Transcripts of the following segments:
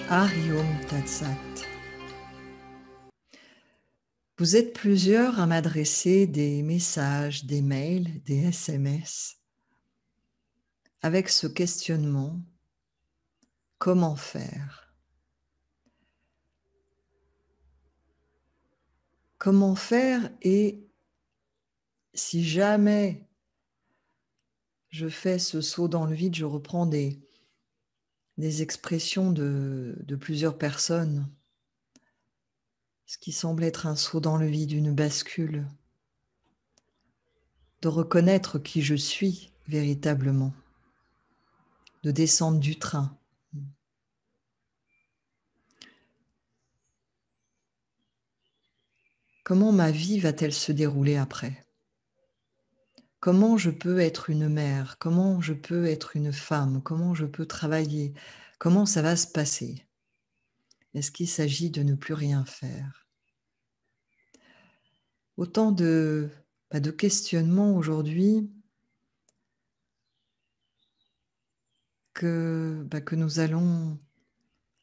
Hari Om Tat Sat. Vous êtes plusieurs à m'adresser des messages, des mails, des SMS avec ce questionnement: comment faire? Comment faire? Et si jamais je fais ce saut dans le vide, je reprends des expressions de plusieurs personnes, ce qui semble être un saut dans le vide, une bascule, de reconnaître qui je suis véritablement, de descendre du train. Comment ma vie va-t-elle se dérouler après? Comment je peux être une mère? Comment je peux être une femme? Comment je peux travailler? Comment ça va se passer? Est-ce qu'il s'agit de ne plus rien faire? Autant de questionnements aujourd'hui que nous allons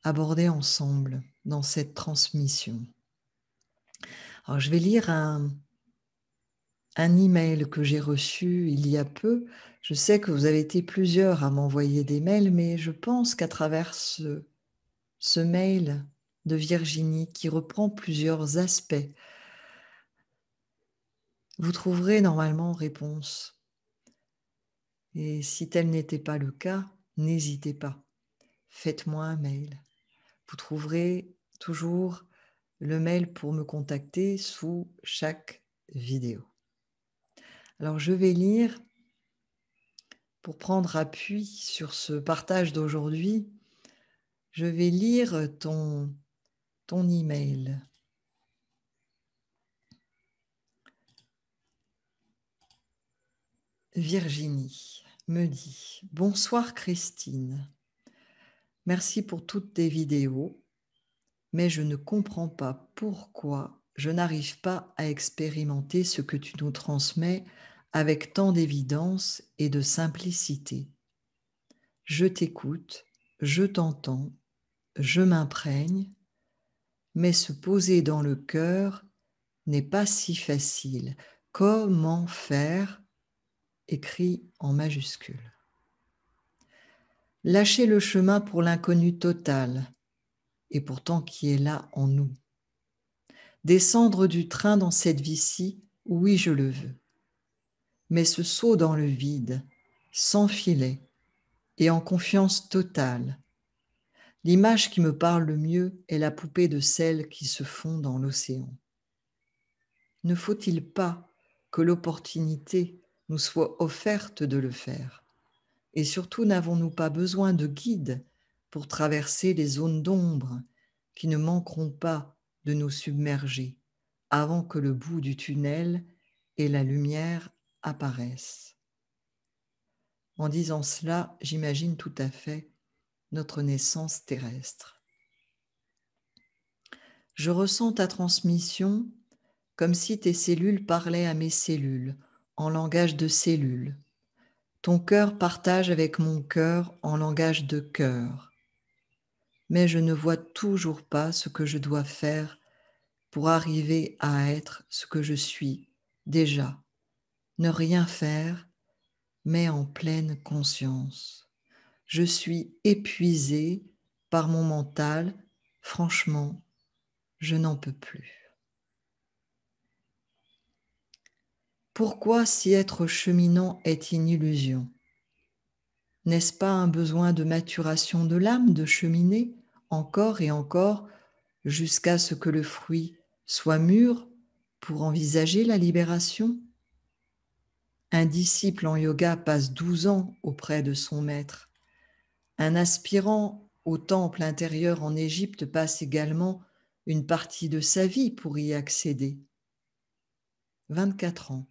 aborder ensemble dans cette transmission. Alors, je vais lire un email que j'ai reçu il y a peu. Je sais que vous avez été plusieurs à m'envoyer des mails, mais je pense qu'à travers ce mail de Virginie qui reprend plusieurs aspects, vous trouverez normalement réponse. Et si tel n'était pas le cas, n'hésitez pas. Faites-moi un mail. Vous trouverez toujours le mail pour me contacter sous chaque vidéo. Alors je vais lire, pour prendre appui sur ce partage d'aujourd'hui, je vais lire ton email. Virginie me dit: bonsoir Christine, merci pour toutes tes vidéos, mais je ne comprends pas pourquoi je n'arrive pas à expérimenter ce que tu nous transmets avec tant d'évidence et de simplicité. Je t'écoute, je t'entends, je m'imprègne, mais se poser dans le cœur n'est pas si facile. Comment faire? Écrit en majuscule. Lâcher le chemin pour l'inconnu total, et pourtant qui est là en nous. Descendre du train dans cette vie-ci, oui je le veux. Mais ce saut dans le vide, sans filet, et en confiance totale. L'image qui me parle le mieux est la poupée de sel qui se fond dans l'océan. Ne faut-il pas que l'opportunité nous soit offerte de le faire? Et surtout, n'avons-nous pas besoin de guides pour traverser les zones d'ombre qui ne manqueront pas de nous submerger avant que le bout du tunnel et la lumière apparaissent? En disant cela, j'imagine tout à fait notre naissance terrestre. Je ressens ta transmission comme si tes cellules parlaient à mes cellules en langage de cellules. Ton cœur partage avec mon cœur en langage de cœur. Mais je ne vois toujours pas ce que je dois faire pour arriver à être ce que je suis déjà. Ne rien faire, mais en pleine conscience. Je suis épuisée par mon mental. Franchement, je n'en peux plus. Pourquoi si être cheminant est une illusion? N'est-ce pas un besoin de maturation de l'âme de cheminer encore et encore jusqu'à ce que le fruit soit mûr pour envisager la libération? Un disciple en yoga passe 12 ans auprès de son maître. Un aspirant au temple intérieur en Égypte passe également une partie de sa vie pour y accéder. 24 ans,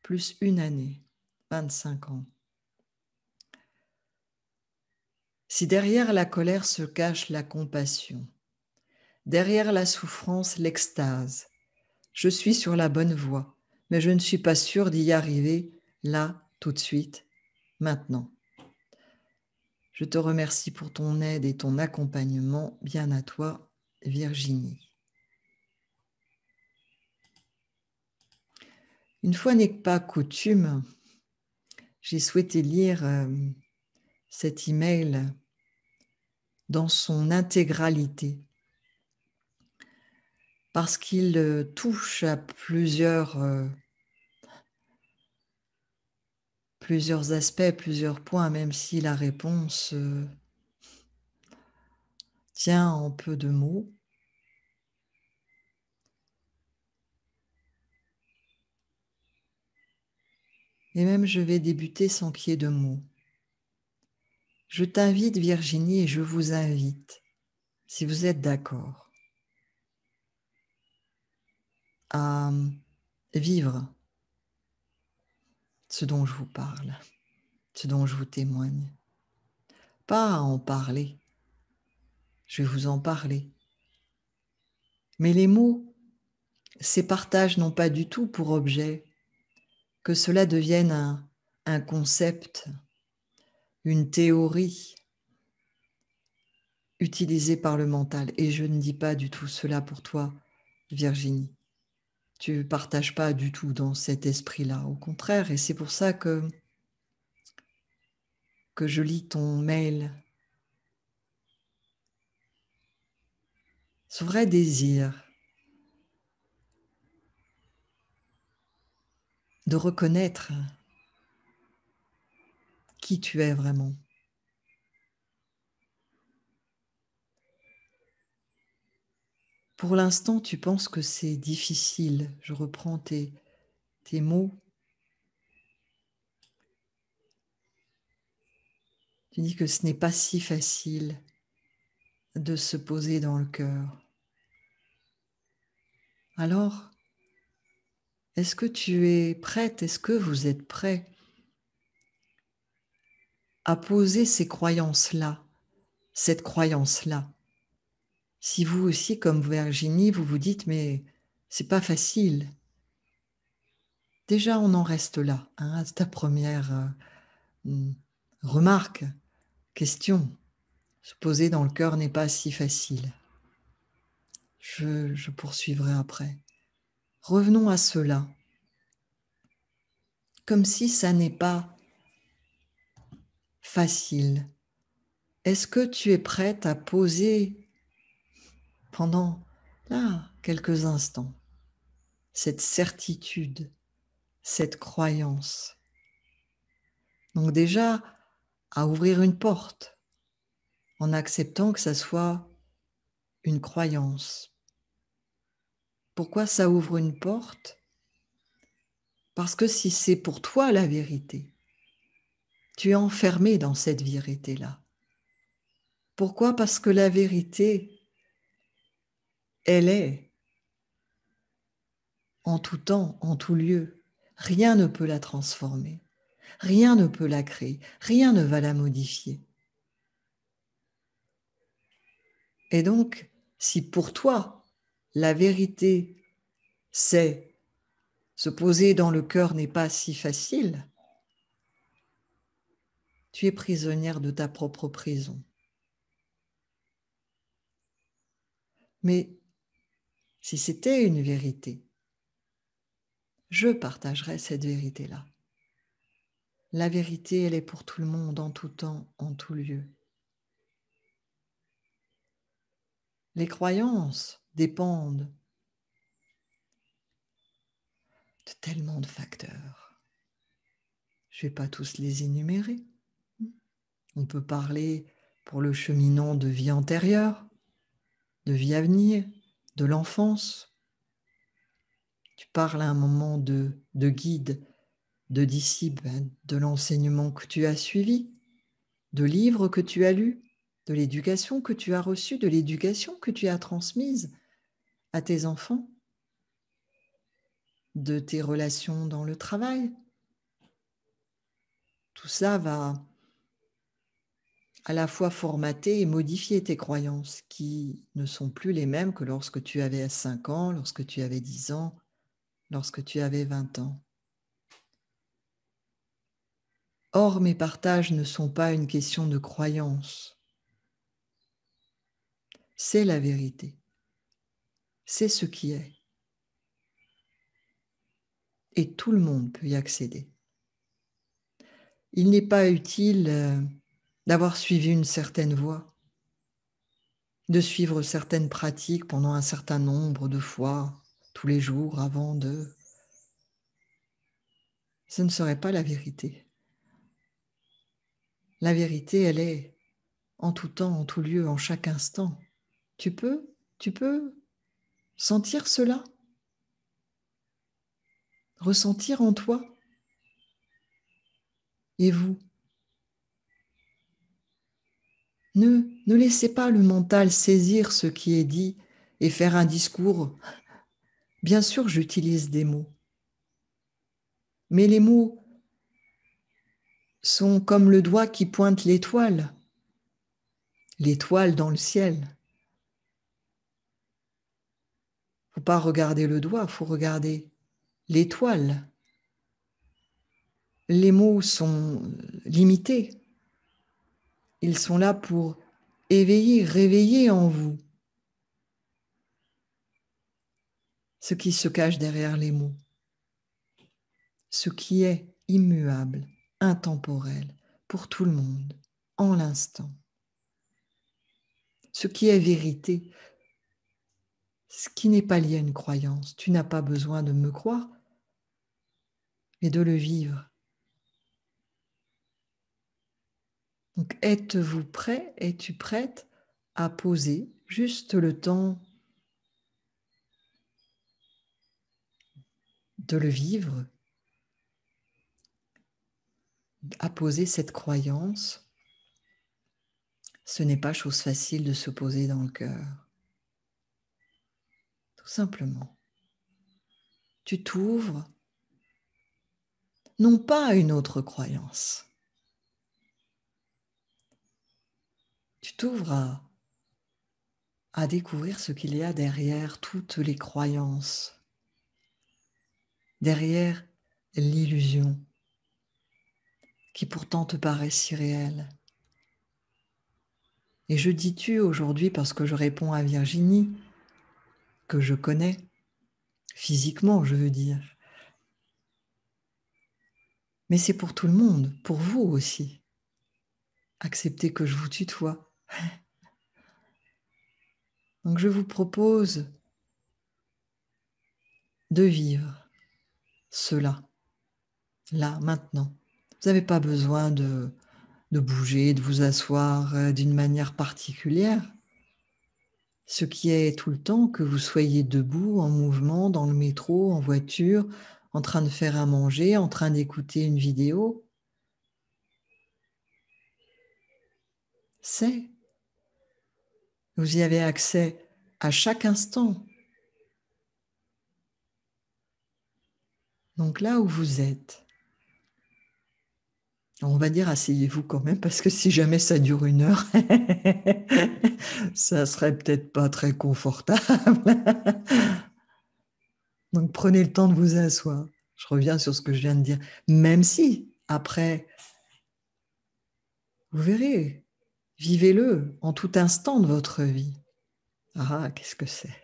plus une année, 25 ans. Si derrière la colère se cache la compassion, derrière la souffrance, l'extase, je suis sur la bonne voie, mais je ne suis pas sûre d'y arriver là, tout de suite, maintenant. Je te remercie pour ton aide et ton accompagnement. Bien à toi, Virginie. Une fois n'est pas coutume, j'ai souhaité lire cet email dans son intégralité parce qu'il touche à plusieurs aspects, plusieurs points, même si la réponse tient en peu de mots. Et même je vais débuter sans qu'il y ait de mots. Je t'invite, Virginie, et je vous invite, si vous êtes d'accord, à vivre ce dont je vous parle, ce dont je vous témoigne. Pas à en parler, je vais vous en parler. Mais les mots, ces partages n'ont pas du tout pour objet que cela devienne un concept, une théorie utilisée par le mental. Et je ne dis pas du tout cela pour toi, Virginie. Tu ne partages pas du tout dans cet esprit-là. Au contraire, et c'est pour ça que je lis ton mail. Ce vrai désir de reconnaître qui tu es vraiment. Pour l'instant, tu penses que c'est difficile. Je reprends tes mots. Tu dis que ce n'est pas si facile de se poser dans le cœur. Alors, est-ce que tu es prête, est-ce que vous êtes prêt à poser ces croyances-là, cette croyance-là? Si vous aussi, comme Virginie, vous vous dites, mais c'est pas facile. Déjà, on en reste là, hein, à ta première remarque, question. Se poser dans le cœur n'est pas si facile. Je poursuivrai après. Revenons à cela. Comme si ça n'est pas facile. Est-ce que tu es prête à poser pendant là quelques instants cette certitude, cette croyance? Donc déjà, à ouvrir une porte en acceptant que ça soit une croyance. Pourquoi ça ouvre une porte? Parce que si c'est pour toi la vérité, tu es enfermé dans cette vérité-là. Pourquoi? Parce que la vérité, elle est en tout temps, en tout lieu. Rien ne peut la transformer, rien ne peut la créer, rien ne va la modifier. Et donc, si pour toi, la vérité, c'est se poser dans le cœur n'est pas si facile, tu es prisonnière de ta propre prison. Mais si c'était une vérité, je partagerais cette vérité-là. La vérité, elle est pour tout le monde, en tout temps, en tout lieu. Les croyances dépendent de tellement de facteurs. Je ne vais pas tous les énumérer. On peut parler pour le cheminant de vie antérieure, de vie à venir, de l'enfance. Tu parles à un moment de guide, de disciple, de l'enseignement que tu as suivi, de livres que tu as lus, de l'éducation que tu as reçue, de l'éducation que tu as transmise à tes enfants, de tes relations dans le travail. Tout ça va à la fois formater et modifier tes croyances qui ne sont plus les mêmes que lorsque tu avais 5 ans, lorsque tu avais 10 ans, lorsque tu avais 20 ans. Or, mes partages ne sont pas une question de croyance. C'est la vérité. C'est ce qui est. Et tout le monde peut y accéder. Il n'est pas utile d'avoir suivi une certaine voie, de suivre certaines pratiques pendant un certain nombre de fois, tous les jours, avant de... Ce ne serait pas la vérité. La vérité, elle est en tout temps, en tout lieu, en chaque instant. Tu peux sentir cela, ressentir en toi. Et vous, ne laissez pas le mental saisir ce qui est dit et faire un discours. Bien sûr, j'utilise des mots, mais les mots sont comme le doigt qui pointe l'étoile dans le ciel. Faut pas regarder le doigt, faut regarder l'étoile. Les mots sont limités. Ils sont là pour éveiller, réveiller en vous ce qui se cache derrière les mots, ce qui est immuable, intemporel, pour tout le monde, en l'instant. Ce qui est vérité, ce qui n'est pas lié à une croyance. Tu n'as pas besoin de me croire, mais de le vivre. Donc, êtes-vous prêt, es-tu prête à poser juste le temps de le vivre, à poser cette croyance? Ce n'est pas chose facile de se poser dans le cœur. Tout simplement. Tu t'ouvres, non pas à une autre croyance. Tu t'ouvres à découvrir ce qu'il y a derrière toutes les croyances, derrière l'illusion qui pourtant te paraît si réelle. Et je dis tu aujourd'hui parce que je réponds à Virginie, que je connais, physiquement je veux dire. Mais c'est pour tout le monde, pour vous aussi. Acceptez que je vous tutoie. Donc je vous propose de vivre cela, là, maintenant. Vous n'avez pas besoin de bouger, de vous asseoir d'une manière particulière. Ce qui est tout le temps, que vous soyez debout, en mouvement, dans le métro, en voiture, en train de faire à manger, en train d'écouter une vidéo, c'est. Vous y avez accès à chaque instant. Donc là où vous êtes, on va dire asseyez-vous quand même, parce que si jamais ça dure 1 heure, ça serait peut-être pas très confortable. Donc prenez le temps de vous asseoir. Je reviens sur ce que je viens de dire. Même si, après, vous verrez, vivez-le en tout instant de votre vie. Ah, qu'est-ce que c'est?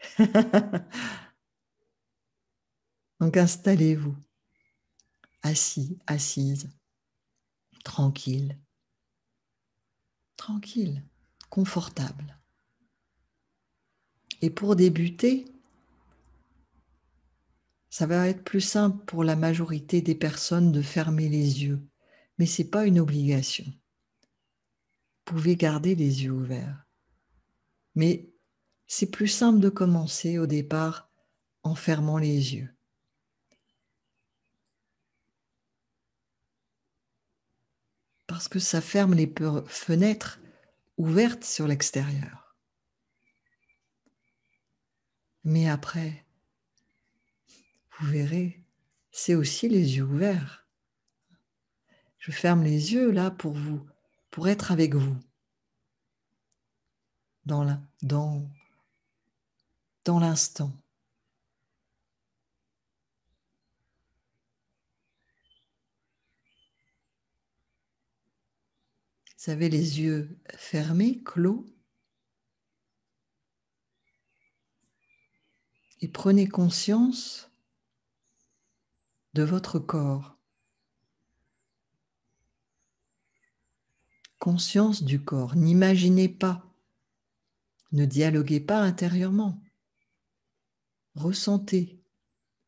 Donc installez-vous, assis, assise, tranquille, tranquille, confortable. Et pour débuter, ça va être plus simple pour la majorité des personnes de fermer les yeux, mais ce n'est pas une obligation. Vous pouvez garder les yeux ouverts. Mais c'est plus simple de commencer au départ en fermant les yeux. Parce que ça ferme les fenêtres ouvertes sur l'extérieur. Mais après, vous verrez, c'est aussi les yeux ouverts. Je ferme les yeux là pour vous, pour être avec vous. Dans l'instant. Vous avez les yeux fermés, clos. Et prenez conscience de votre corps. Conscience du corps. N'imaginez pas. Ne dialoguez pas intérieurement. Ressentez,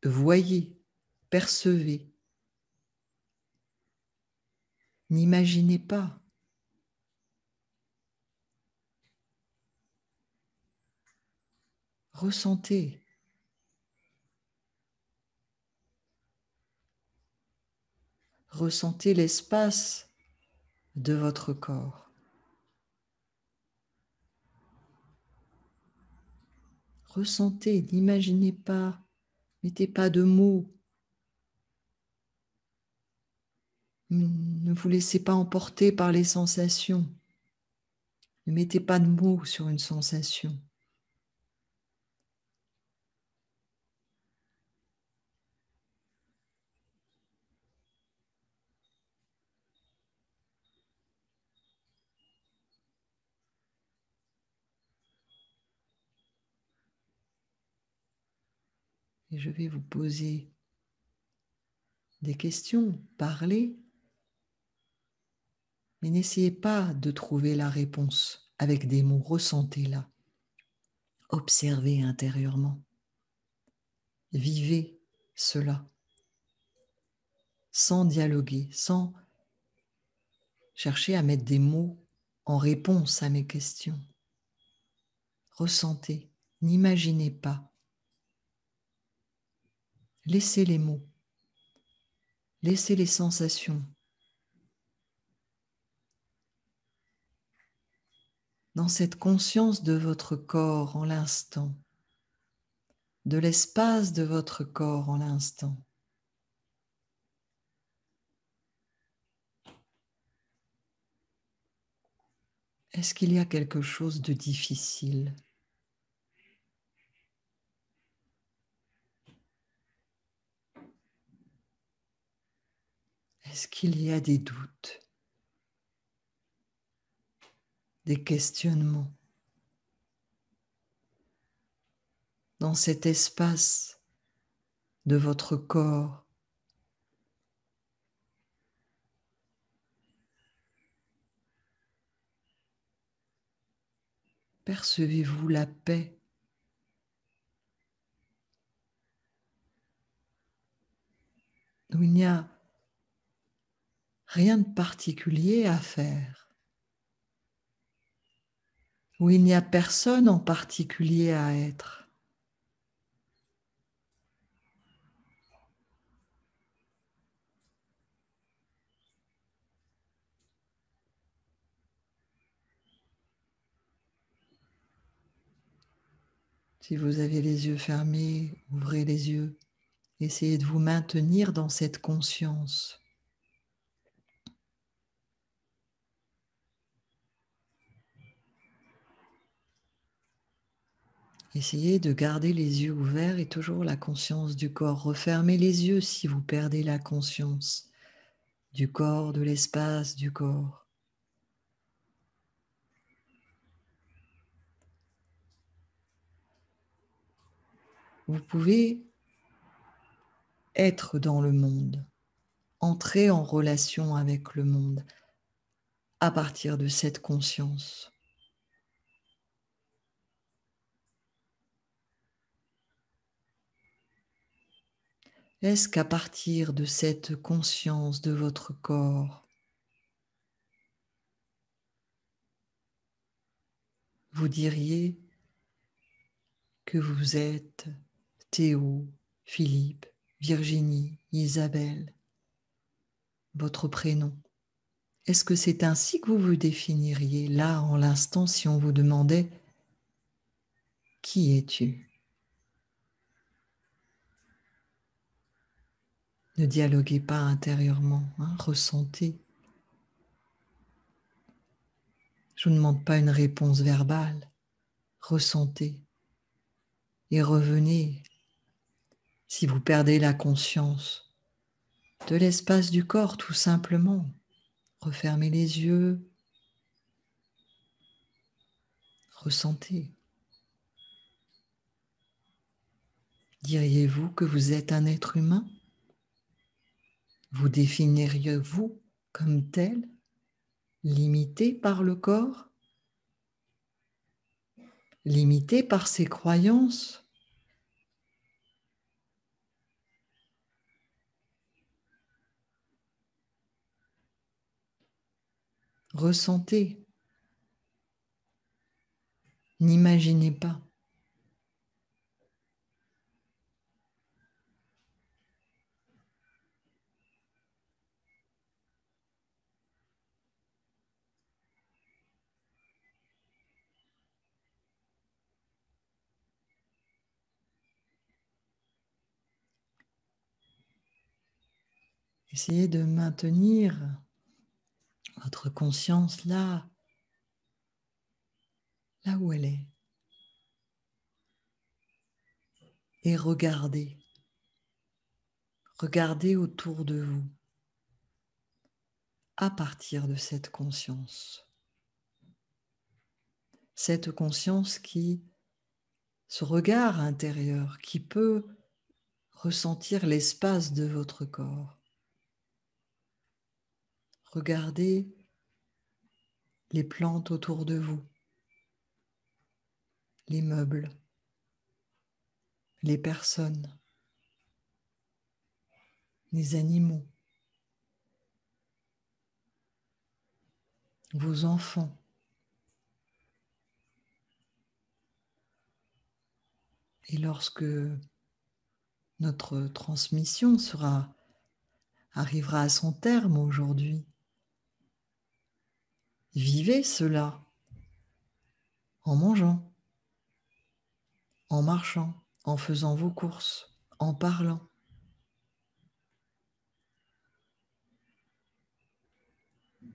voyez, percevez. N'imaginez pas. Ressentez. Ressentez l'espace de votre corps. Ressentez, n'imaginez pas, mettez pas de mots. Ne vous laissez pas emporter par les sensations. Ne mettez pas de mots sur une sensation. Et je vais vous poser des questions, parler, mais n'essayez pas de trouver la réponse avec des mots, ressentez-la. Observez intérieurement. Vivez cela, sans dialoguer, sans chercher à mettre des mots en réponse à mes questions. Ressentez, n'imaginez pas. Laissez les mots, laissez les sensations. Dans cette conscience de votre corps en l'instant, de l'espace de votre corps en l'instant. Est-ce qu'il y a quelque chose de difficile ? Est-ce qu'il y a des doutes, des questionnements dans cet espace de votre corps ? Percevez-vous la paix ? Où il n'y a rien de particulier à faire, où il n'y a personne en particulier à être. Si vous avez les yeux fermés, ouvrez les yeux. Essayez de vous maintenir dans cette conscience. Essayez de garder les yeux ouverts et toujours la conscience du corps. Refermez les yeux si vous perdez la conscience du corps, de l'espace du corps. Vous pouvez être dans le monde, entrer en relation avec le monde à partir de cette conscience. Est-ce qu'à partir de cette conscience de votre corps, vous diriez que vous êtes Théo, Philippe, Virginie, Isabelle, votre prénom? Est-ce que c'est ainsi que vous vous définiriez là, en l'instant, si on vous demandait « Qui es-tu » ? Ne dialoguez pas intérieurement, ressentez. Je ne vous demande pas une réponse verbale, ressentez et revenez, si vous perdez la conscience, de l'espace du corps tout simplement. Refermez les yeux, Ressentez. Diriez-vous que vous êtes un être humain? Vous définiriez-vous comme tel, limité par le corps, limité par ses croyances? Ressentez. N'imaginez pas. Essayez de maintenir votre conscience là où elle est. Et regardez. Regardez autour de vous à partir de cette conscience. Cette conscience ce regard intérieur qui peut ressentir l'espace de votre corps. Regardez les plantes autour de vous, les meubles, les personnes, les animaux, vos enfants. Et lorsque notre transmission arrivera à son terme aujourd'hui, vivez cela en mangeant, en marchant, en faisant vos courses, en parlant.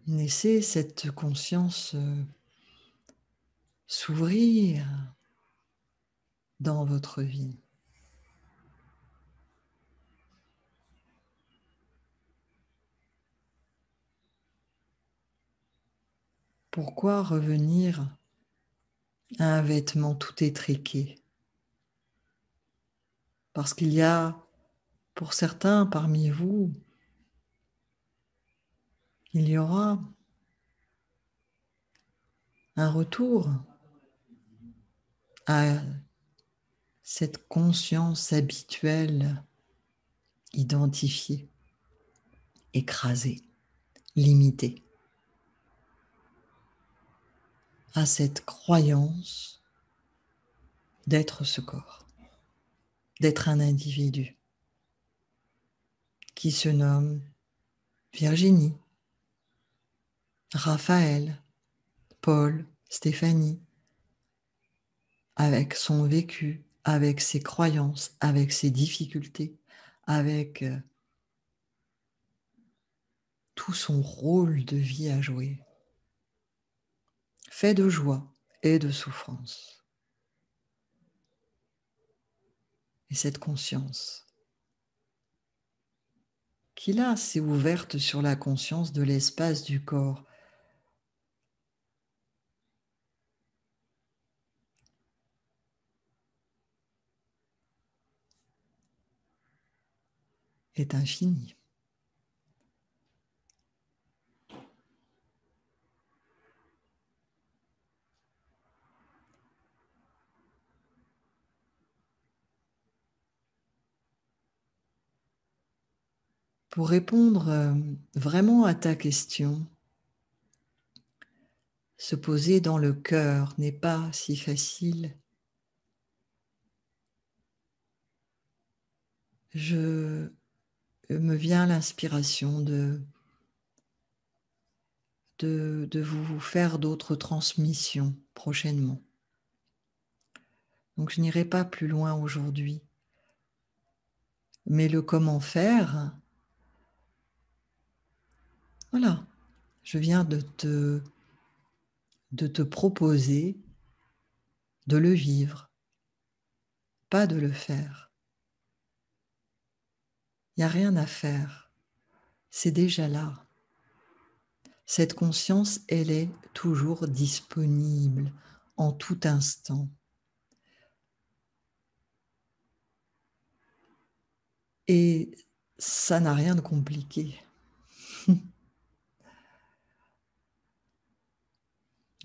Laissez cette conscience s'ouvrir dans votre vie. Pourquoi revenir à un vêtement tout étriqué? Parce qu'il y a, pour certains parmi vous, il y aura un retour à cette conscience habituelle, identifiée, écrasée, limitée, à cette croyance d'être ce corps, d'être un individu qui se nomme Virginie, Raphaël, Paul, Stéphanie, avec son vécu, avec ses croyances, avec ses difficultés, avec tout son rôle de vie à jouer, fait de joie et de souffrance. Et cette conscience qui là s'est ouverte sur la conscience de l'espace du corps, est infinie. Pour répondre vraiment à ta question, se poser dans le cœur n'est pas si facile. Me vient l'inspiration de vous faire d'autres transmissions prochainement. Donc je n'irai pas plus loin aujourd'hui. Mais le comment faire, voilà, je viens de te proposer de le vivre, pas de le faire. Il n'y a rien à faire, c'est déjà là. Cette conscience, elle est toujours disponible en tout instant. Et ça n'a rien de compliqué.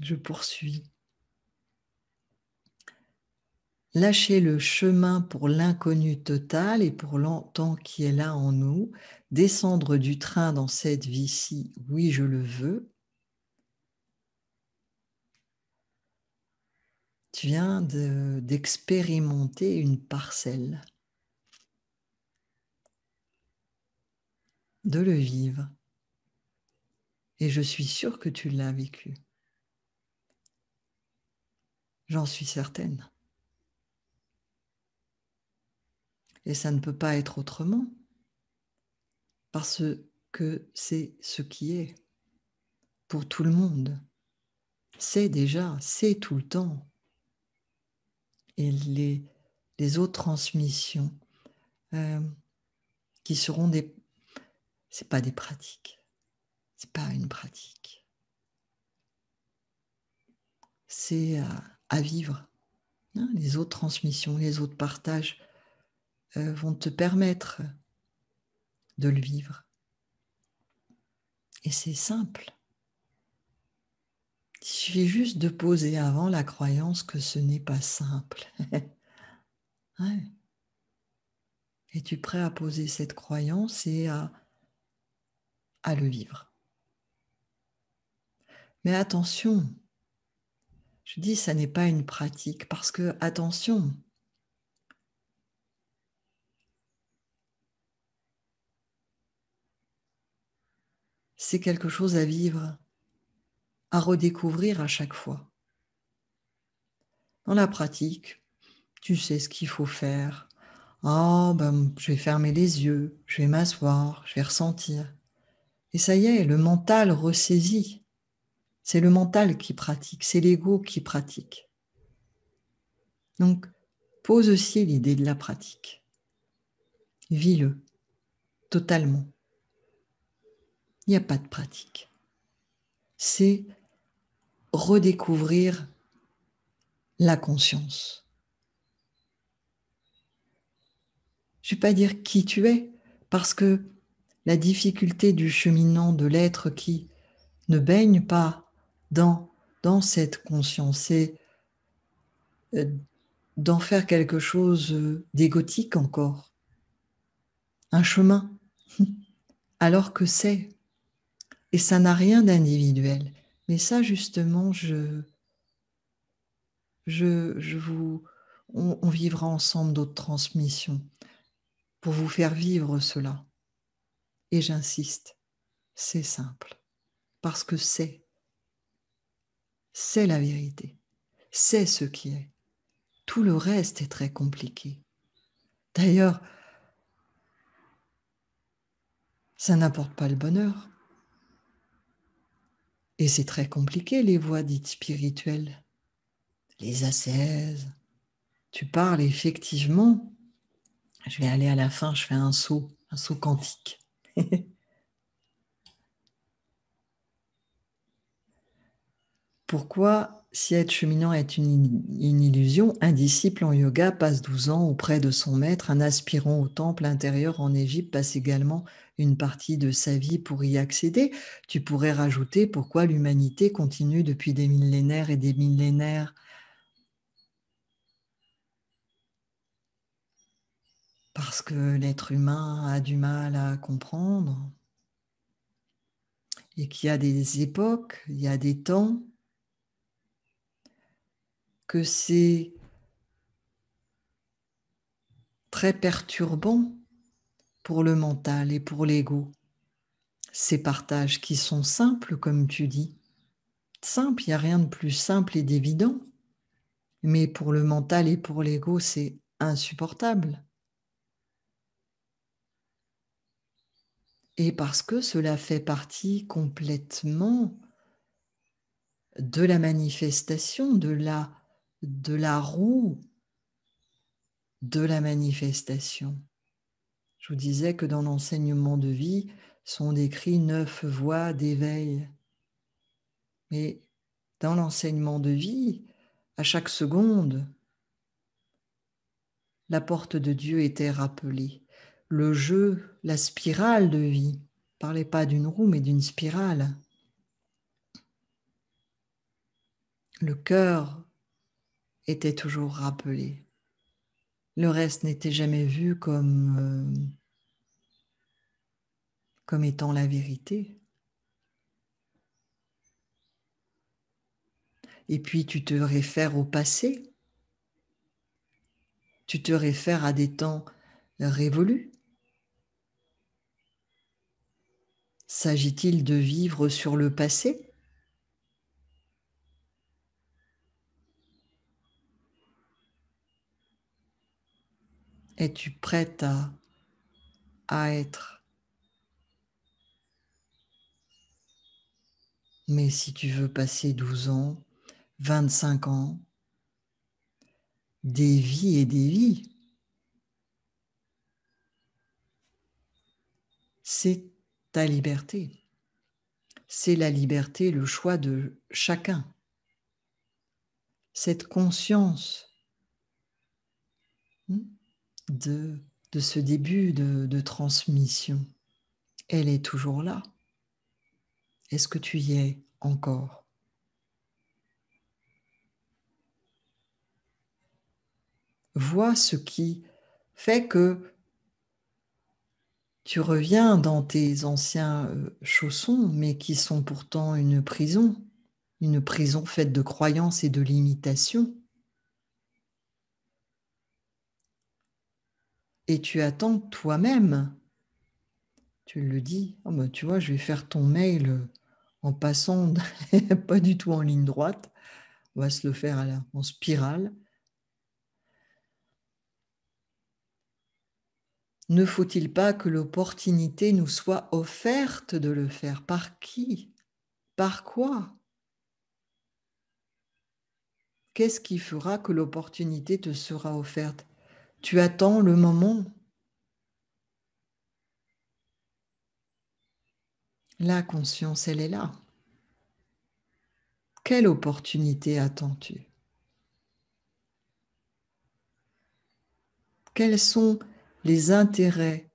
Je poursuis. Lâcher le chemin pour l'inconnu total et pour l'entend qui est là en nous, descendre du train dans cette vie-ci, oui, je le veux. Tu viens d'expérimenter une parcelle, de le vivre. Et je suis sûre que tu l'as vécu. J'en suis certaine. Et ça ne peut pas être autrement, parce que c'est ce qui est pour tout le monde. C'est déjà, c'est tout le temps. Et les autres transmissions qui seront des... C'est pas des pratiques. C'est pas une pratique. C'est à vivre. Hein, les autres transmissions, les autres partages vont te permettre de le vivre. Et c'est simple. Il suffit juste de poser avant la croyance que ce n'est pas simple. Ouais. Es-tu prêt à poser cette croyance et à le vivre? Mais attention, je dis ça n'est pas une pratique parce que, attention, c'est quelque chose à vivre, à redécouvrir à chaque fois. Dans la pratique, tu sais ce qu'il faut faire. Oh, ben, je vais fermer les yeux, je vais m'asseoir, je vais ressentir. Et ça y est, le mental ressaisit. C'est le mental qui pratique, c'est l'ego qui pratique. Donc, pose aussi l'idée de la pratique. Vis-le totalement. Il n'y a pas de pratique. C'est redécouvrir la conscience. Je ne vais pas dire qui tu es, parce que la difficulté du cheminant, de l'être qui ne baigne pas dans cette conscience, c'est d'en faire quelque chose d'égotique encore, un chemin, alors que c'est, et ça n'a rien d'individuel. Mais ça, justement, on vivra ensemble d'autres transmissions pour vous faire vivre cela. Et j'insiste, c'est simple, parce que c'est la vérité, c'est ce qui est. Tout le reste est très compliqué. D'ailleurs, ça n'apporte pas le bonheur. Et c'est très compliqué, les voies dites spirituelles, les ascèses. Tu parles effectivement, je vais aller à la fin, je fais un saut quantique. Pourquoi, si être cheminant est une illusion, un disciple en yoga passe 12 ans auprès de son maître, un aspirant au temple intérieur en Égypte passe également une partie de sa vie pour y accéder? Tu pourrais rajouter pourquoi l'humanité continue depuis des millénaires et des millénaires. Parce que l'être humain a du mal à comprendre et qu'il y a des époques, il y a des temps, que c'est très perturbant pour le mental et pour l'ego. Ces partages qui sont simples, comme tu dis. Simple, il n'y a rien de plus simple et d'évident. Mais pour le mental et pour l'ego, c'est insupportable. Et parce que cela fait partie complètement de la manifestation, de la roue de la manifestation. Je vous disais que dans l'enseignement de vie sont décrits 9 voies d'éveil. Mais dans l'enseignement de vie, À chaque seconde, la porte de Dieu était rappelée. Le jeu, la spirale de vie, ne parlait pas d'une roue, mais d'une spirale. Le cœur était toujours rappelé. Le reste n'était jamais vu comme étant la vérité. Et puis tu te réfères au passé, tu te réfères à des temps révolus. S'agit-il de vivre sur le passé ? Es-tu prête à être ? Mais si tu veux passer 12 ans, 25 ans, des vies et des vies, c'est ta liberté. C'est la liberté, le choix de chacun. Cette conscience de ce début de transmission, elle est toujours là. Est-ce que tu y es encore ? Vois ce qui fait que tu reviens dans tes anciens chaussons, mais qui sont pourtant une prison faite de croyances et de limitations. Et tu attends toi-même, tu le dis, oh ben, tu vois, je vais faire ton mail en passant, pas du tout en ligne droite, on va se le faire en spirale. Ne faut-il pas que l'opportunité nous soit offerte de le faire ? Par qui ? Par quoi ? Qu'est-ce qui fera que l'opportunité te sera offerte ? Tu attends le moment. La conscience, elle est là. Quelle opportunité attends-tu ? Quels sont les intérêts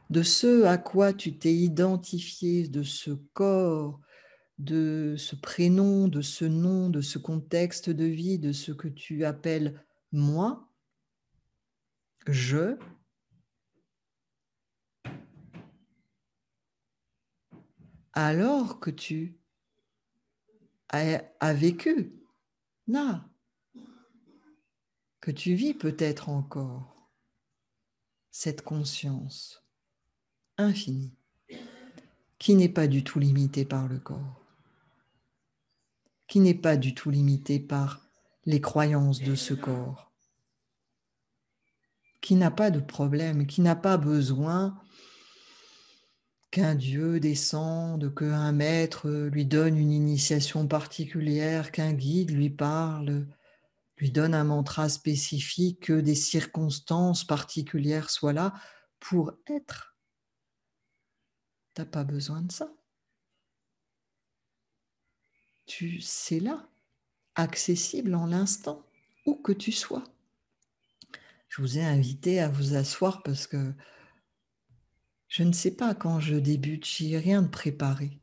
de ce à quoi tu t'es identifié, de ce corps, de ce prénom, de ce nom, de ce contexte de vie, de ce que tu appelles moi, je, alors que tu as vécu là, que tu vis peut-être encore cette conscience infinie qui n'est pas du tout limitée par le corps, qui n'est pas du tout limitée par les croyances de ce corps, qui n'a pas de problème, qui n'a pas besoin qu'un dieu descende, qu'un maître lui donne une initiation particulière, qu'un guide lui parle, lui donne un mantra spécifique, que des circonstances particulières soient là pour être. Tu n'as pas besoin de ça. C'est là, accessible en l'instant, où que tu sois. Je vous ai invité à vous asseoir parce que je ne sais pas quand je débute, j'ai rien de préparé.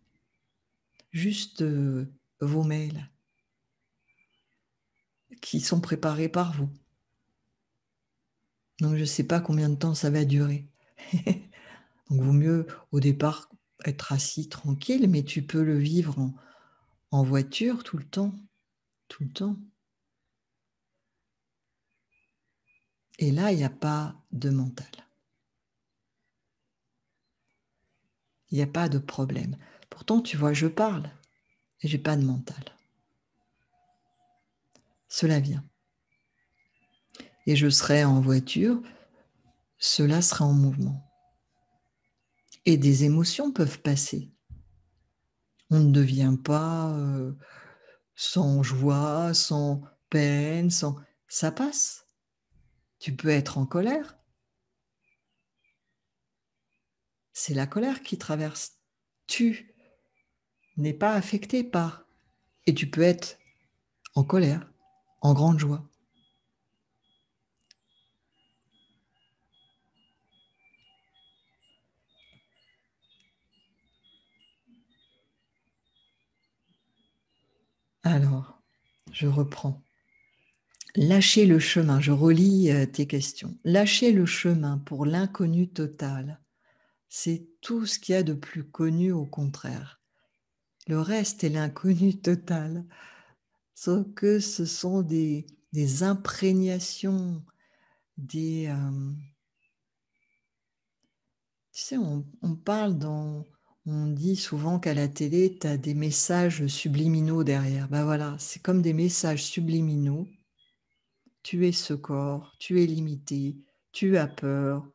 Juste vos mails qui sont préparés par vous. Donc je ne sais pas combien de temps ça va durer. Donc vaut mieux au départ être assis tranquille, mais tu peux le vivre en voiture tout le temps. Tout le temps. Et là, il n'y a pas de mental. Il n'y a pas de problème. Pourtant, tu vois, je parle et je n'ai pas de mental. Cela vient. Et je serai en voiture, cela sera en mouvement. Et des émotions peuvent passer. On ne devient pas sans joie, sans peine, sans... Ça passe. Tu peux être en colère. C'est la colère qui traverse. Tu n'es pas affecté par. Et tu peux être en colère. en grande joie. Alors, je reprends. Lâcher le chemin, je relis tes questions. Lâcher le chemin pour l'inconnu total, c'est tout ce qu'il y a de plus connu au contraire. Le reste est l'inconnu total. Sauf que ce sont des imprégnations, des... tu sais, on parle on dit souvent qu'à la télé, tu as des messages subliminaux derrière. Ben voilà, c'est comme des messages subliminaux. Tu es ce corps, tu es limité, tu as peur.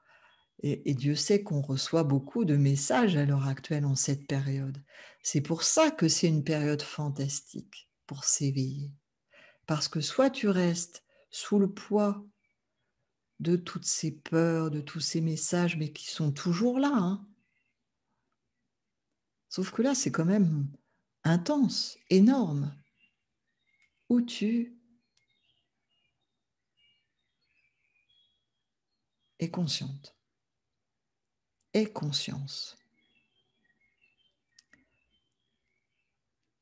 Et Dieu sait qu'on reçoit beaucoup de messages à l'heure actuelle en cette période. C'est pour ça que c'est une période fantastique pour s'éveiller. Parce que soit tu restes sous le poids de toutes ces peurs, de tous ces messages, mais qui sont toujours là. Hein. Sauf que là, c'est quand même intense, énorme, où tu es consciente, aie conscience.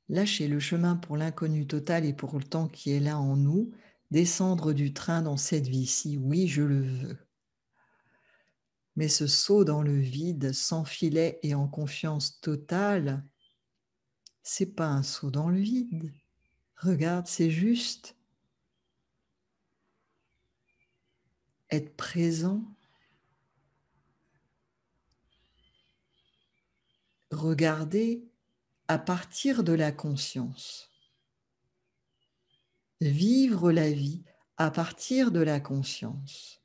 Lâcher le chemin pour l'inconnu total et pour le temps qui est là en nous, descendre du train dans cette vie-ci, oui, je le veux. Mais ce saut dans le vide, sans filet et en confiance totale, c'est pas un saut dans le vide. Regarde, c'est juste être présent, regarder à partir de la conscience, vivre la vie à partir de la conscience.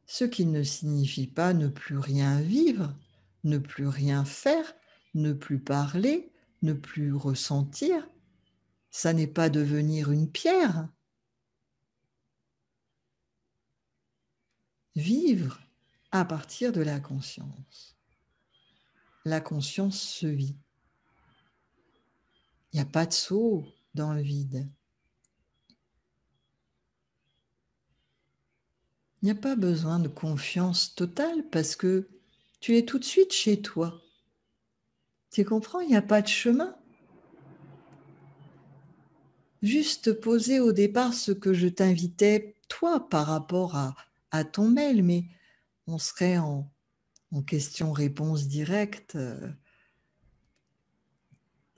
Ce qui ne signifie pas ne plus rien vivre, ne plus rien faire, ne plus parler, ne plus ressentir. Ça n'est pas devenir une pierre. Vivre à partir de la conscience. La conscience se vit. Il n'y a pas de saut dans le vide. Il n'y a pas besoin de confiance totale parce que tu es tout de suite chez toi. Tu comprends, il n'y a pas de chemin. Juste poser au départ ce que je t'invitais, toi, par rapport à ton mail, mais on serait en question-réponse directe.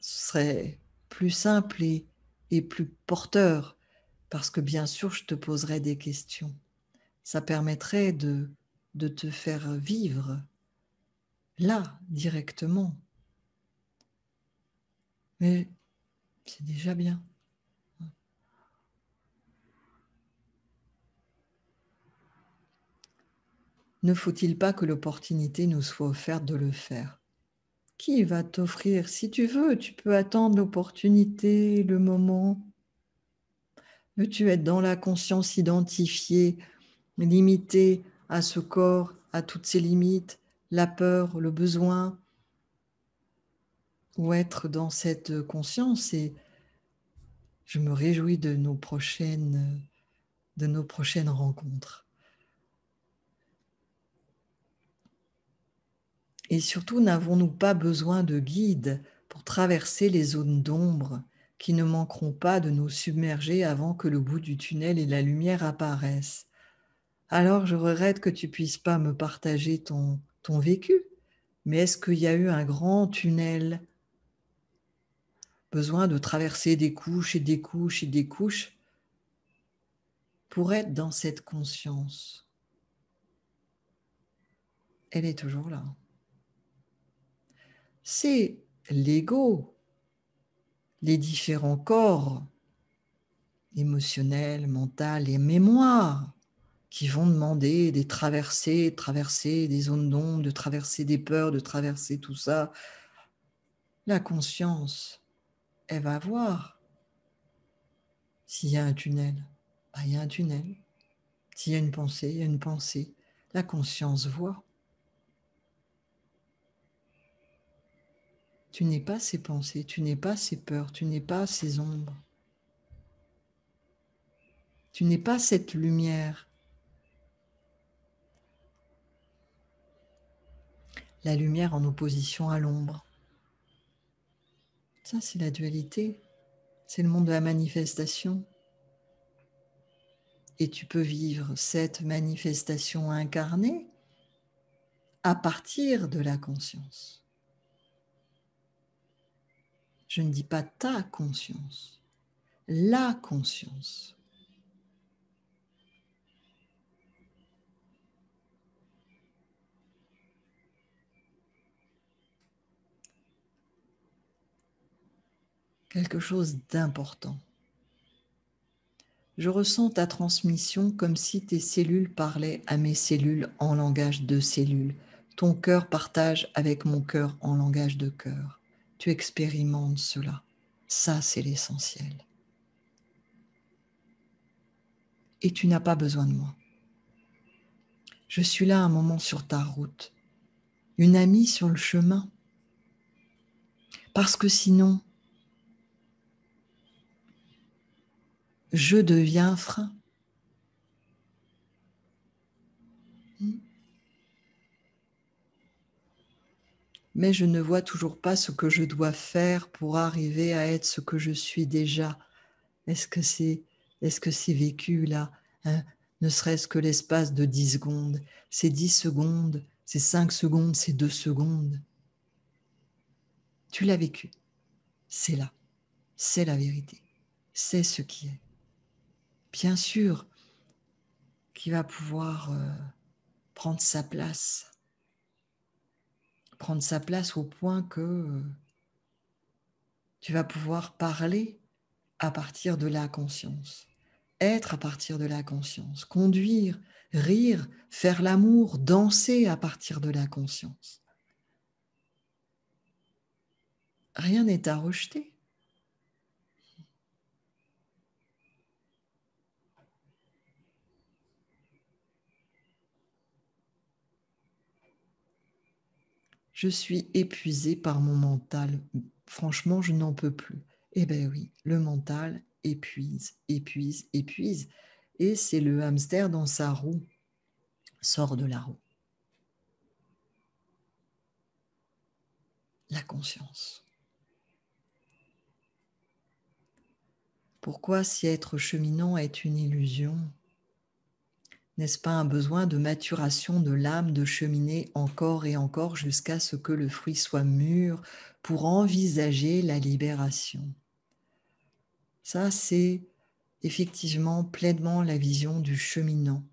Ce serait plus simple et plus porteur, parce que bien sûr, je te poserai des questions. Ça permettrait de te faire vivre là, directement. Mais c'est déjà bien. Ne faut-il pas que l'opportunité nous soit offerte de le faire? Qui va t'offrir? Si tu veux, tu peux attendre l'opportunité, le moment. Veux-tu être dans la conscience identifiée, limitée à ce corps, à toutes ses limites, la peur, le besoin, ou être dans cette conscience? Et je me réjouis de nos prochaines rencontres. Et surtout, n'avons-nous pas besoin de guides pour traverser les zones d'ombre qui ne manqueront pas de nous submerger avant que le bout du tunnel et la lumière apparaissent? Alors, je regrette que tu puisses pas me partager ton vécu, mais est-ce qu'il y a eu un grand tunnel? Besoin de traverser des couches et des couches et des couches pour être dans cette conscience. Elle est toujours là. C'est l'ego, les différents corps émotionnels, mentaux et mémoires qui vont demander de traverser des zones d'ombre, de traverser des peurs, de traverser tout ça. La conscience, elle va voir s'il y a un tunnel. Ben, il y a un tunnel. S'il y a une pensée, il y a une pensée. La conscience voit. Tu n'es pas ces pensées, tu n'es pas ces peurs, tu n'es pas ces ombres. Tu n'es pas cette lumière. La lumière en opposition à l'ombre. Ça, c'est la dualité. C'est le monde de la manifestation. Et tu peux vivre cette manifestation incarnée à partir de la conscience. Je ne dis pas ta conscience, la conscience. Quelque chose d'important. Je ressens ta transmission comme si tes cellules parlaient à mes cellules en langage de cellules. Ton cœur partage avec mon cœur en langage de cœur. Tu expérimentes cela. Ça, c'est l'essentiel. Et tu n'as pas besoin de moi. Je suis là un moment sur ta route, une amie sur le chemin. Parce que sinon, je deviens frein. Mais je ne vois toujours pas ce que je dois faire pour arriver à être ce que je suis déjà. Est-ce que c'est vécu là, hein? Ne serait-ce que l'espace de 10 secondes, c'est 10 secondes, c'est 5 secondes, c'est 2 secondes. Tu l'as vécu, c'est là, c'est la vérité, c'est ce qui est. Bien sûr qu'il va pouvoir prendre sa place au point que tu vas pouvoir parler à partir de la conscience, être à partir de la conscience, conduire, rire, faire l'amour, danser à partir de la conscience. Rien n'est à rejeter. Je suis épuisée par mon mental. Franchement, je n'en peux plus. Eh bien oui, le mental épuise, épuise, épuise. Et c'est le hamster dans sa roue. Sort de la roue. La conscience. Pourquoi, si être cheminant est une illusion, n'est-ce pas un besoin de maturation de l'âme de cheminer encore et encore jusqu'à ce que le fruit soit mûr pour envisager la libération? Ça, c'est effectivement pleinement la vision du cheminant.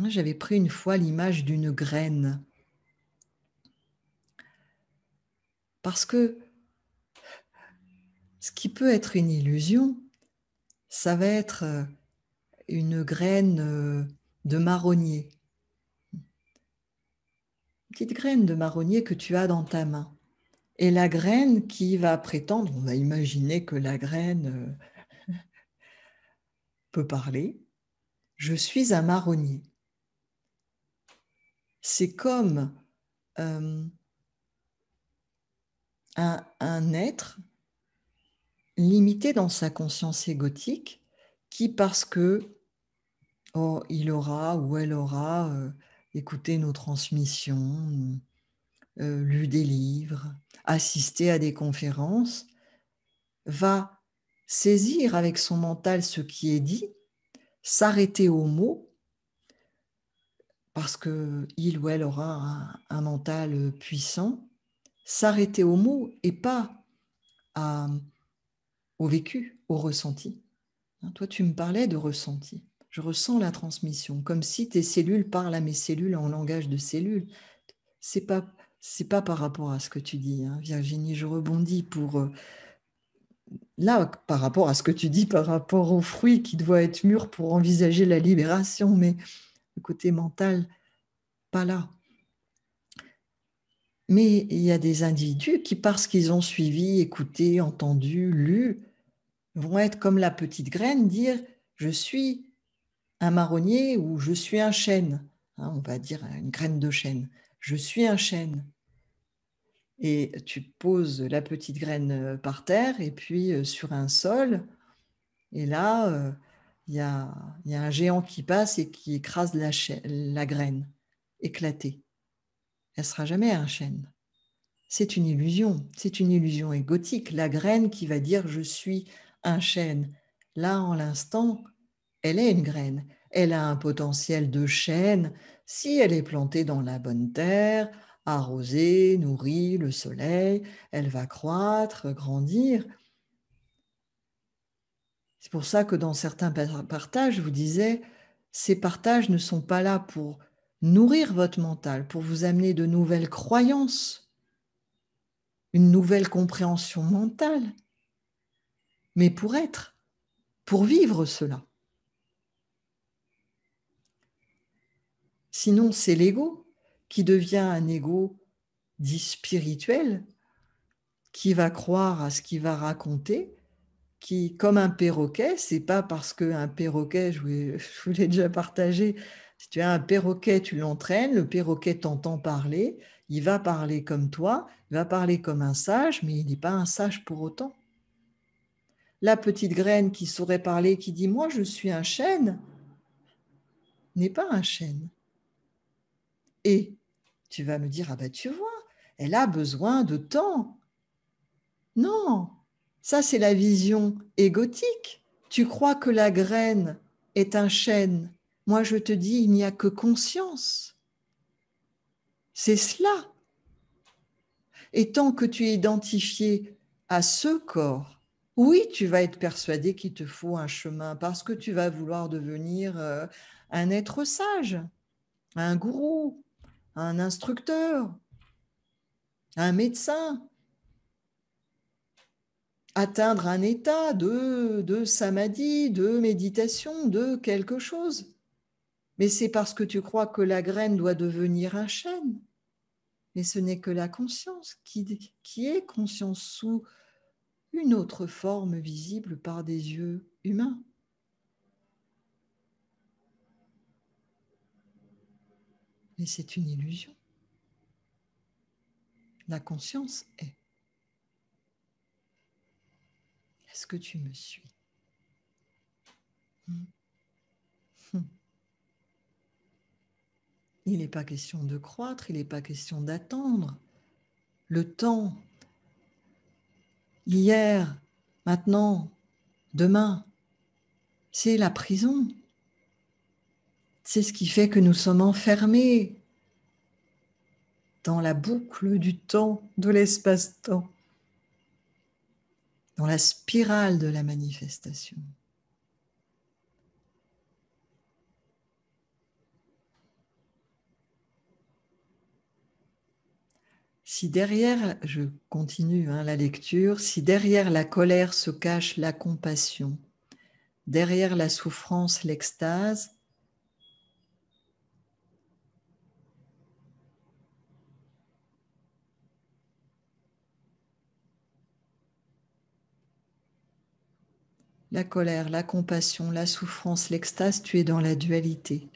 J'avais pris une fois l'image d'une graine. Parce que ce qui peut être une illusion, ça va être une graine de marronnier. Une petite graine de marronnier que tu as dans ta main. Et la graine qui va prétendre, on va imaginer que la graine peut parler, je suis un marronnier. C'est comme un être limité dans sa conscience égotique qui, parce que il aura ou elle aura écouté nos transmissions, lu des livres, assisté à des conférences, va saisir avec son mental ce qui est dit, s'arrêter aux mots, parce qu'il ou elle aura un mental puissant, s'arrêter aux mots et pas au vécu, au ressenti. Toi, tu me parlais de ressenti. Je ressens la transmission, comme si tes cellules parlent à mes cellules en langage de cellules. C'est pas par rapport à ce que tu dis, hein, Virginie. Je rebondis pour là par rapport à ce que tu dis, par rapport au fruit qui doit être mûr pour envisager la libération, mais le côté mental, pas là. Mais il y a des individus qui, parce qu'ils ont suivi, écouté, entendu, lu, vont être comme la petite graine, dire je suis un marronnier ou je suis un chêne. On va dire une graine de chêne. Je suis un chêne. Et tu poses la petite graine par terre et puis sur un sol. Et là, il y a un géant qui passe et qui écrase la graine éclatée. Elle ne sera jamais un chêne. C'est une illusion égotique. La graine qui va dire « je suis un chêne ». Là, en l'instant, elle est une graine. Elle a un potentiel de chêne si elle est plantée dans la bonne terre, arrosée, nourrie, le soleil, elle va croître, grandir. C'est pour ça que dans certains partages, je vous disais, ces partages ne sont pas là pour nourrir votre mental, pour vous amener de nouvelles croyances, une nouvelle compréhension mentale, mais pour vivre cela. Sinon, c'est l'ego qui devient un ego dit spirituel, qui va croire à ce qu'il va raconter, qui, comme un perroquet, c'est pas parce qu'un perroquet, je vous l'ai déjà partagé, si tu as un perroquet, tu l'entraînes, le perroquet t'entend parler, il va parler comme toi, il va parler comme un sage, mais il n'est pas un sage pour autant. La petite graine qui saurait parler, qui dit « moi je suis un chêne », n'est pas un chêne. Et tu vas me dire « ah ben tu vois, elle a besoin de temps ». Non, ça c'est la vision égotique. Tu crois que la graine est un chêne. Moi je te dis, il n'y a que conscience. C'est cela. Et tant que tu es identifié à ce corps, oui, tu vas être persuadé qu'il te faut un chemin parce que tu vas vouloir devenir un être sage, un gourou, un instructeur, un médecin, atteindre un état de samadhi, de méditation, de quelque chose. Mais c'est parce que tu crois que la graine doit devenir un chêne. Mais ce n'est que la conscience qui est conscience sous une autre forme visible par des yeux humains. Mais c'est une illusion. La conscience est. Est-ce que tu me suis ? Il n'est pas question de croître, il n'est pas question d'attendre. Le temps, hier, maintenant, demain, c'est la prison. C'est ce qui fait que nous sommes enfermés dans la boucle du temps, de l'espace-temps, dans la spirale de la manifestation. Si derrière, je continue la lecture, si derrière la colère se cache la compassion, derrière la souffrance, l'extase, la colère, la compassion, la souffrance, l'extase, tu es dans la dualité.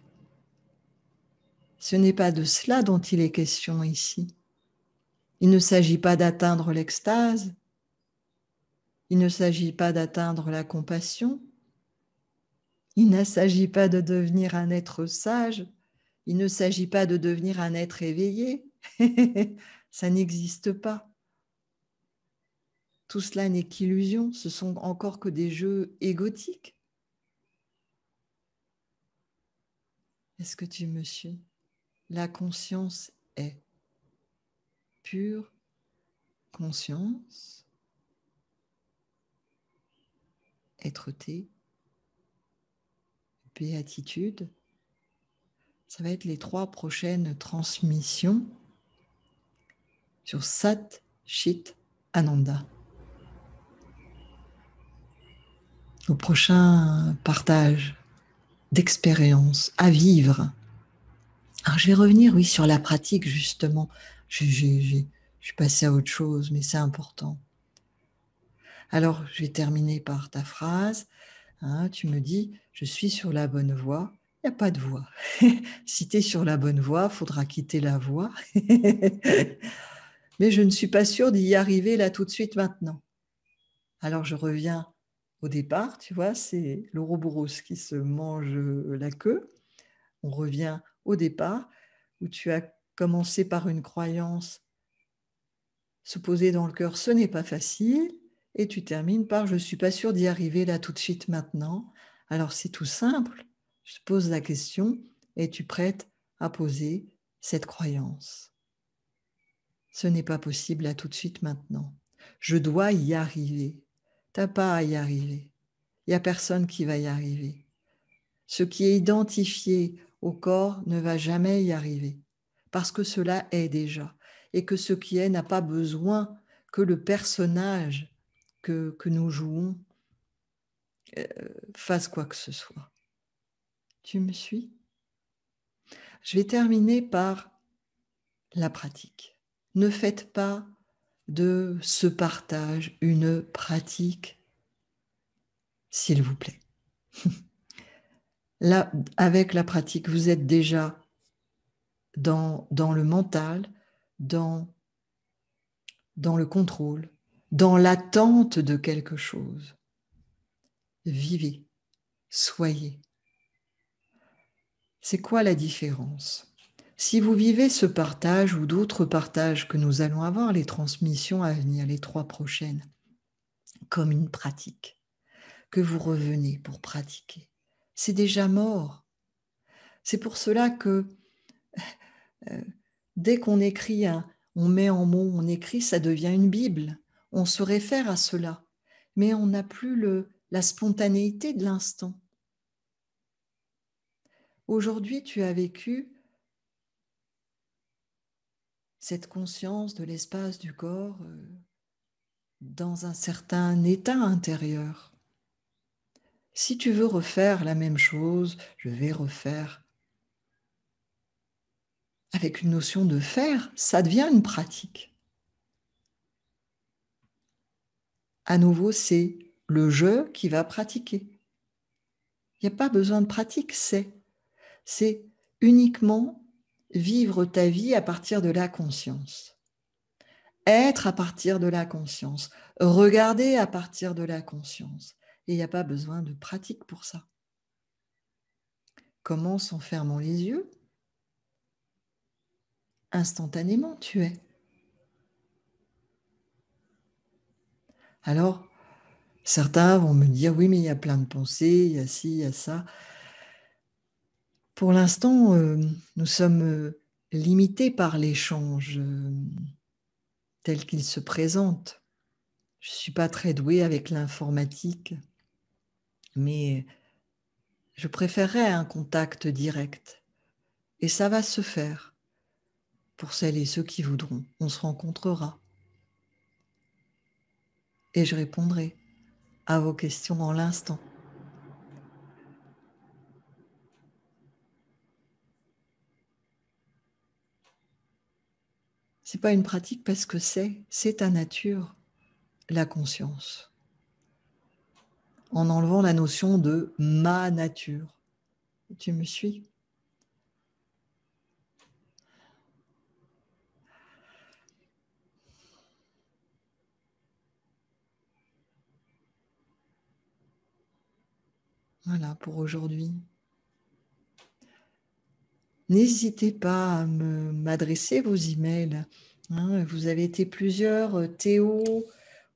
Ce n'est pas de cela dont il est question ici. Il ne s'agit pas d'atteindre l'extase, il ne s'agit pas d'atteindre la compassion, il ne s'agit pas de devenir un être sage, il ne s'agit pas de devenir un être éveillé, ça n'existe pas. Tout cela n'est qu'illusion, ce sont encore que des jeux égotiques. Est-ce que tu me suis ? La conscience est pure conscience, être-té, béatitude. Ça va être les 3 prochaines transmissions sur Sat Chit Ananda. Au prochain partage d'expériences à vivre. Alors je vais revenir, oui, sur la pratique justement. Je suis passée à autre chose, mais c'est important. Alors je vais terminer par ta phrase. Tu me dis, je suis sur la bonne voie. Il n'y a pas de voie. Si tu es sur la bonne voie, il faudra quitter la voie. Mais je ne suis pas sûre d'y arriver là tout de suite maintenant. Alors je reviens Au départ, tu vois, c'est l'ouroboros qui se mange la queue. On revient au départ, où tu as commencé par une croyance, se poser dans le cœur, ce n'est pas facile, et tu termines par je ne suis pas sûre d'y arriver là tout de suite maintenant. Alors c'est tout simple, je te pose la question, es-tu prête à poser cette croyance? Ce n'est pas possible là tout de suite maintenant. Je dois y arriver. Tu n'as pas à y arriver. Il n'y a personne qui va y arriver. Ce qui est identifié au corps ne va jamais y arriver, parce que cela est déjà, et que ce qui est n'a pas besoin que le personnage que nous jouons fasse quoi que ce soit. Tu me suis? Je vais terminer par la pratique. Ne faites pas de ce partage une pratique, s'il vous plaît. Là, avec la pratique, vous êtes déjà dans le mental, dans le contrôle, dans l'attente de quelque chose. Vivez, soyez. C'est quoi la différence? Si vous vivez ce partage ou d'autres partages que nous allons avoir, les transmissions à venir, les 3 prochaines, comme une pratique, que vous revenez pour pratiquer, c'est déjà mort. C'est pour cela que dès qu'on écrit, on met en mots, on écrit, ça devient une Bible. On se réfère à cela, mais on n'a plus la spontanéité de l'instant. Aujourd'hui, tu as vécu cette conscience de l'espace du corps dans un certain état intérieur. Si tu veux refaire la même chose, je vais refaire avec une notion de faire, ça devient une pratique. À nouveau, c'est le je qui va pratiquer. Il n'y a pas besoin de pratique, c'est uniquement vivre ta vie à partir de la conscience. Être à partir de la conscience. Regarder à partir de la conscience. Et il n'y a pas besoin de pratique pour ça. Commence en fermant les yeux. Instantanément, tu es. Alors, certains vont me dire, oui, mais il y a plein de pensées, il y a ci, il y a ça. Pour l'instant, nous sommes limités par l'échange tel qu'il se présente. Je ne suis pas très douée avec l'informatique, mais je préférerais un contact direct. Et ça va se faire. Pour celles et ceux qui voudront, on se rencontrera. Et je répondrai à vos questions en l'instant. C'est pas une pratique parce que c'est ta nature, la conscience. En enlevant la notion de ma nature. Tu me suis? Voilà pour aujourd'hui. N'hésitez pas à m'adresser vos emails. Vous avez été plusieurs, Théo,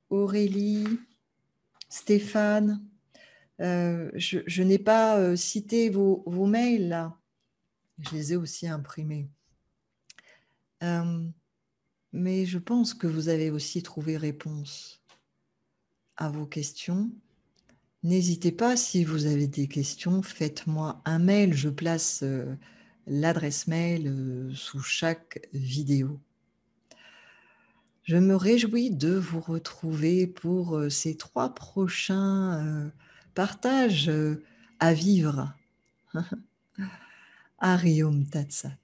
Aurélie, Stéphane. Je n'ai pas cité vos mails là. Je les ai aussi imprimés. Mais je pense que vous avez aussi trouvé réponse à vos questions. N'hésitez pas, si vous avez des questions, faites-moi un mail. Je place l'adresse mail sous chaque vidéo. Je me réjouis de vous retrouver pour ces 3 prochains partages à vivre. Ariom Tatsat.